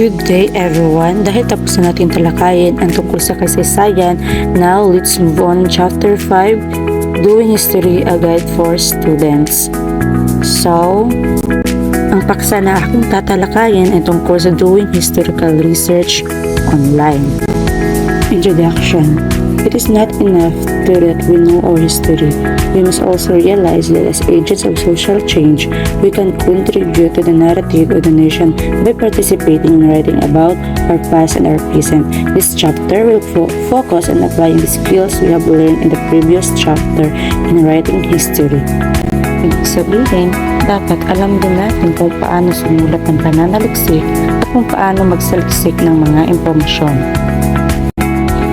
Good day everyone! Dahil tapos na natin talakayin ang tungkol sa kasaysayan, now let's move on chapter 5, Doing History, a Guide for Students. So, ang paksa na aking tatalakayin ay tungkol sa Doing Historical Research Online. Introduction. It is not enough that we know our history. We must also realize that as agents of social change, we can contribute to the narrative of the nation by participating in writing about our past and our present. This chapter will focus on applying the skills we have learned in the previous chapter in writing history. Ibig sabihin, dapat alam din natin kung paano sumulat ng pananaliksik at kung paano magsaliksik ng mga impormasyon.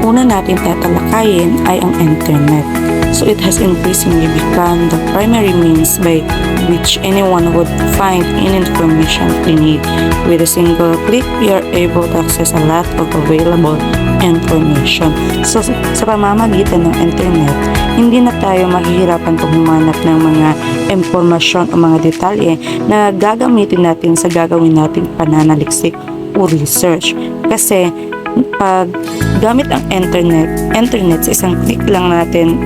Una natin tatalakayin ay ang internet. So it has increasingly become the primary means by which anyone would find any information they need. With a single click, we are able to access a lot of available information. So sa pamamagitan ng internet, hindi na tayo mahihirapan pag humanap ng mga impormasyon o mga detalye na gagamitin natin sa gagawin nating pananaliksik o research. Kasi pag gamit ang internet sa isang click lang natin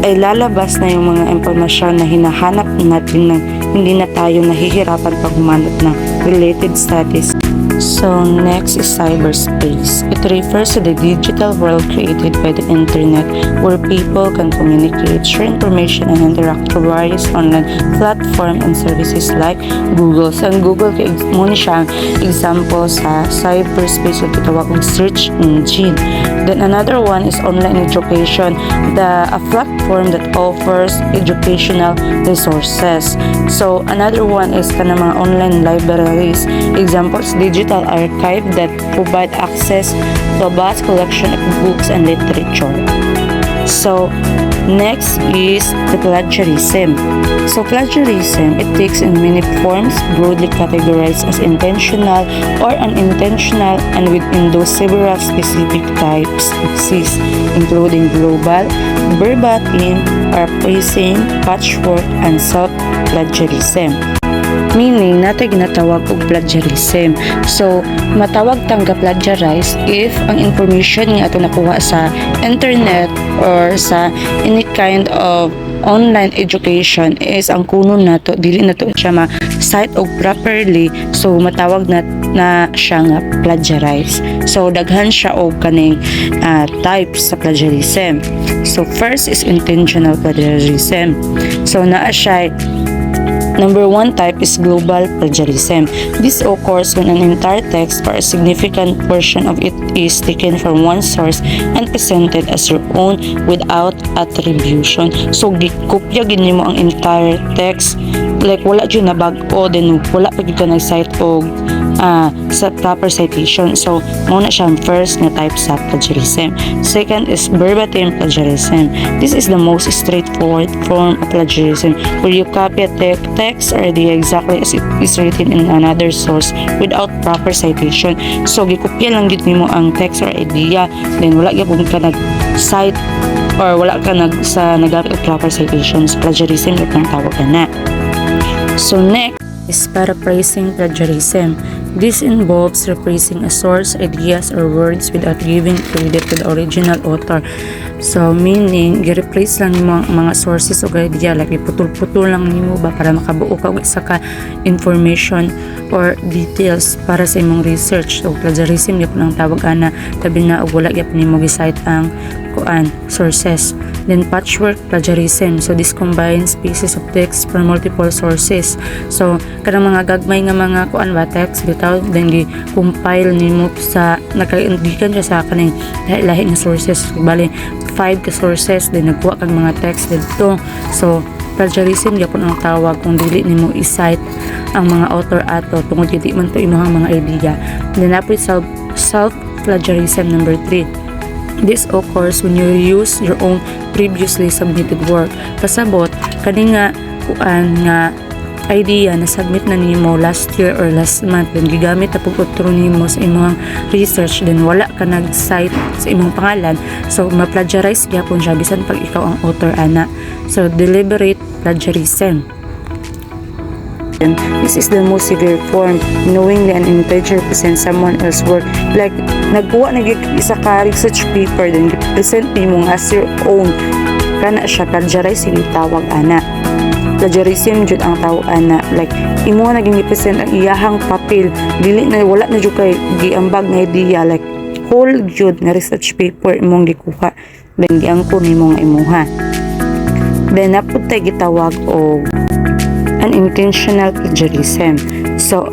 ay lalabas na yung mga impormasyon na hinahanap natin nang hindi na tayo nahihirapan pag humanap ng related studies. So next is cyberspace. It refers to the digital world created by the internet where people can communicate, share information, and interact through various online platforms and services like Google. So ang Google muna siyang example sa cyberspace o titawag ng search engine. Then another one is online education, a platform that offers educational resources. So another one is kanang mga online libraries. Examples, digital archive that provide access to a vast collection of books and literature. So next is the plagiarism. So plagiarism, it takes in many forms, broadly categorized as intentional or unintentional, and within those several specific types exist, including global, verbatim, paraphrasing, patchwork, and self-plagiarism. Meaning, natay ginatawag og plagiarism. So, matawag tang ga-plagiarize if ang information nga ato nakuha sa internet or sa any kind of online education is ang kuno nato dili nato siya ma-cite og properly, so matawag na siya nga plagiarize. So daghan siya og kaning types sa plagiarism. So first is intentional plagiarism. So naa siya number 1 type is global plagiarism. This occurs when an entire text or a significant portion of it is taken from one source and presented as your own without attribution. So, gikopya gini mo ang entire text, like wala dyan na bag-o, then wala pag ito nag-cite o sa proper citation. So, muna siyang first na type sa plagiarism. Second is verbatim plagiarism. This is the most straightforward form of plagiarism, where you copy a text or idea exactly as it is written in another source without proper citation. So, gikopya lang gid nimo ang text or idea, then wala gyud ka nag-cite or wala ka nagamit og proper citations. Plagiarism ito ang tawag na. So, next is paraphrasing plagiarism. This involves rephrasing a source, ideas, or words without giving credit to the original author. So, meaning, i-rephrase lang nimo ang mga sources o idea, like iputol-putol lang nimo ba para makabuo ka isa ka information or details para sa imong research. So, plagiarism yapon ang tawag ana, tabi na og wala gyapon nimo gi-cite ang sources. Then patchwork plagiarism. So this combines pieces of text from multiple sources. So kanang mga gagmay nga mga text bitaw, then gi-compile nimo sa nakaindikan siya sa kaning lahi nga sources. Bali 5 ka sources, then nagkuha kang mga text dito. So plagiarism gyapon ang tawag kung dili nimo i-cite ang mga author ato tungod dili man to imong mga idea. Then napoy self plagiarism number 3. This occurs when you use your own previously submitted work. Kasabot kani nga nga idea na submit na nimo last year or last month, then gigamit na pag-utro nimo sa imong research, then wala ka nag-cite sa imong pangalan, so ma-plagiarize gyapon siya bisan pag ikaw ang author ana. So deliberate plagiarism. plagiarism. This is the most severe form, knowingly and intentionally present someone else's work. Like, nagkuha na isa ka research paper, then present mo as your own. Kana siya, plagiarism yung tawag, ana. Plagiarism jud ang tawag, ana. Like, imo na naging present ang iyahang papel, dili na, wala na jud kay giambag nga idea. Like, whole jud nga research paper imong gikuha, then giangkon nimo nga imuha. Then naputay gitawag og unintentional plagiarism. So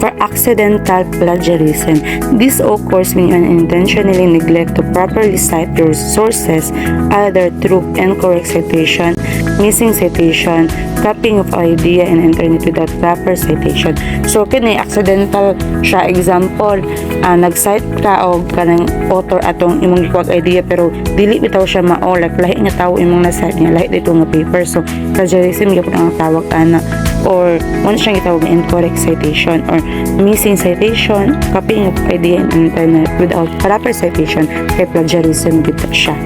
for accidental plagiarism, this occurs when you unintentionally neglect to properly cite your sources, either through incorrect citation, missing citation, copying of idea and internet without proper citation. So kini accidental siya. Example, nag-cite ka og kanang author atong imong gikuwag idea pero dili bitaw siya mao, like lahi nga tawo imong na-cite niya, lahi dito nga paper. So plagiarism gyud ang tawag ana, or mo siyang gitawag nga incorrect citation or missing citation, copying of idea and internet without proper citation, kay plagiarism gyud siya.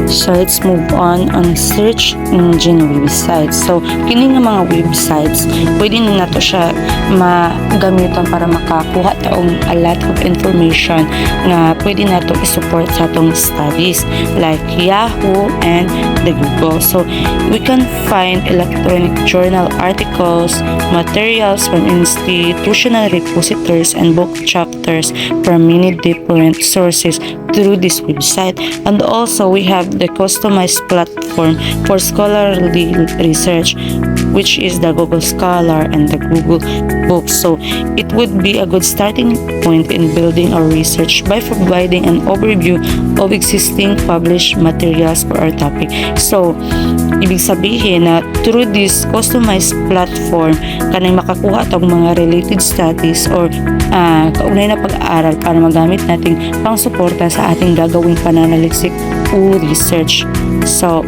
So let's move on search engine websites. So kini nga mga websites, pwede na nato siya magamiton para makakuha taong a lot of information na pwede nato i-support sa atong studies, like Yahoo and the Google. So we can find electronic journal articles, materials from institutional repositories and book chapters from many different sources through this website. And also we have the customized platform for scholarly research, which is the Google Scholar and the Google Books. So it would be a good starting point in building our research by providing an overview of existing published materials for our topic. So ibig sabihin na through this customized platform kanang makakuha tong mga related studies or kaunay na pag-aaral para magamit nating pang-suporta sa ating gagawing pananaliksik o research. So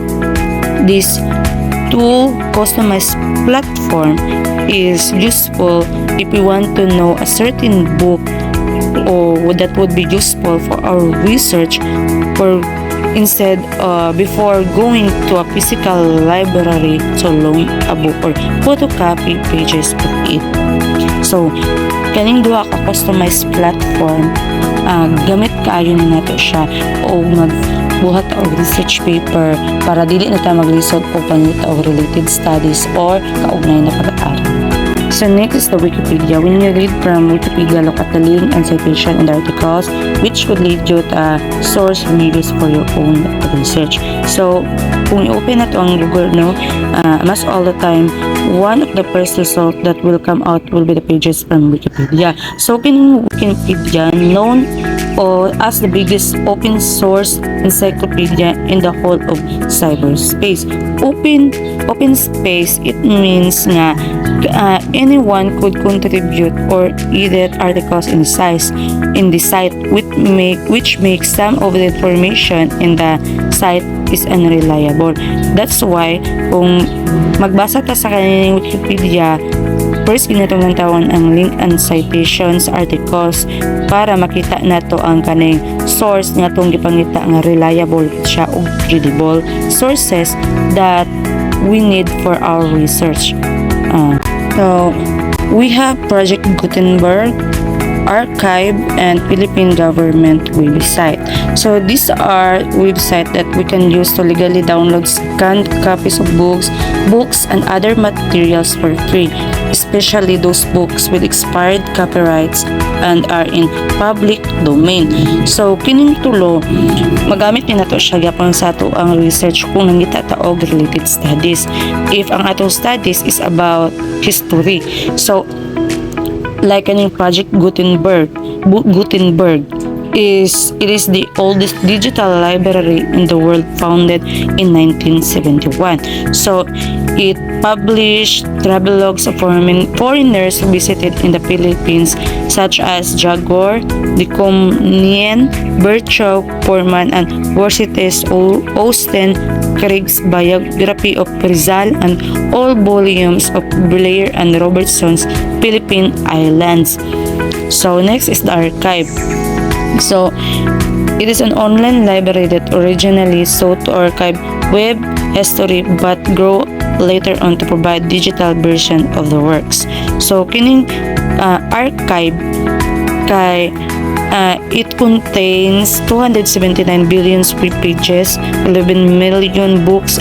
this tool customized platform is useful if we want to know a certain book or that would be useful for our research, for instead before going to a physical library to loan a book or photocopy pages of it. So kaning duha ka customized platform, gamit kaayo na nato siya o magbuhat og research paper para dili na ta maglisod o pangita og related studies or kaugnay na pag-aaral. So next is the Wikipedia. When you read from Wikipedia, look at the link and citation in the articles, which could lead you to a source you use for your own research. So kung i-open na to ang Google, most all the time, one of the first results that will come out will be the pages from Wikipedia. So kining Wikipedia, known as the biggest open source encyclopedia in the whole of cyberspace. Open space, it means nga anyone could contribute or edit articles in the site, which makes some of the information in the site is unreliable. That's why kung magbasa ta sa kanilang Wikipedia, first ginatong tawon ang link and citations articles para makita nato ang kaning source nga tong gipangita nga reliable siya ug credible sources that we need for our research. So we have Project Gutenberg, Archive, and Philippine government website. So these are websites that we can use to legally download scanned copies of books and other materials for free, especially those books with expired copyrights and are in public domain. So kining tulo magamit ni nato siya gyapon sa ato ang research kung nangita ta og related studies. If ang atong studies is about history, so like kaning Project Gutenberg is the oldest digital library in the world, founded in 1971. So it published travelogues of foreigners who visited in the Philippines, such as Jaguar, De Comnien, Virchow, Foreman, and Worcester Austen Craig's biography of Rizal, and all volumes of Blair and Robertson's Philippine Islands. So next is the archive. So it is an online library that originally sought to archive web history but grew later on to provide digital version of the works. So kining archive kay it contains 279 billion square pages, 11 million books,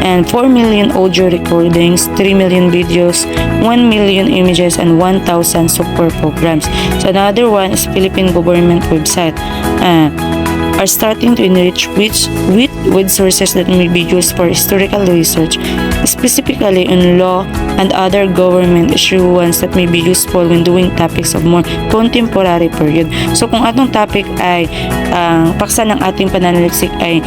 and 4 million audio recordings, 3 million videos, 1 million images, and 1,000 software programs. So another one is Philippine government website. Are starting to enrich with sources that may be used for historical research, specifically on law and other government issuance that may be useful when doing topics of more contemporary period. So kung atong topic ay paksa ng ating pananaliksik ay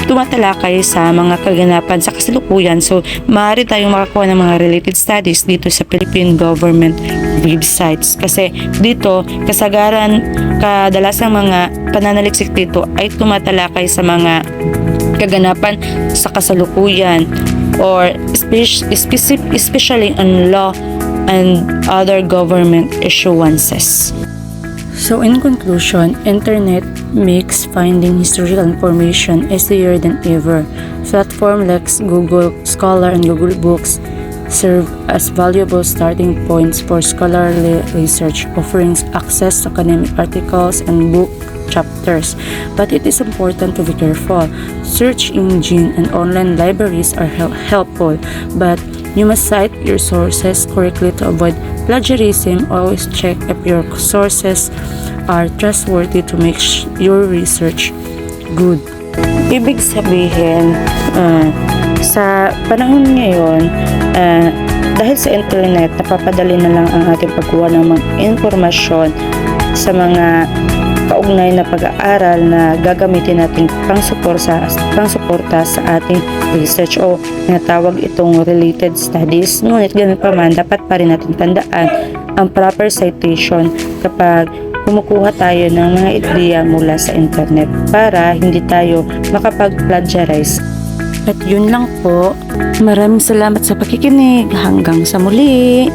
tumatalakay sa mga kaganapan sa kasalukuyan, so maaari tayong makakuha ng mga related studies dito sa Philippine government websites, kasi dito kadalasang mga pananaliksik dito ay tumatalakay sa mga kaganapan sa kasalukuyan or especially on law and other government issuances. So in conclusion, internet makes finding historical information easier than ever. Platforms like Google Scholar and Google Books serve as valuable starting points for scholarly research, offering access to academic articles and book chapters. But it is important to be careful. Search engine and online libraries are helpful, but you must cite your sources correctly to avoid plagiarism. Always check if your sources are trustworthy to make your research good. Ibig sabihin, sa panahon ngayon, dahil sa internet, napapadali na lang ang ating pagkuha ng mga informasyon sa mga kaugnay na pag-aaral na gagamitin natin pangsuporta sa ating research o tinatawag itong related studies. Ngunit ganun pa man, dapat pa rin natin tandaan ang proper citation kapag kumukuha tayo ng mga ideya mula sa internet para hindi tayo makapag-plagiarize. At yun lang po. Maraming salamat sa pakikinig. Hanggang sa muli.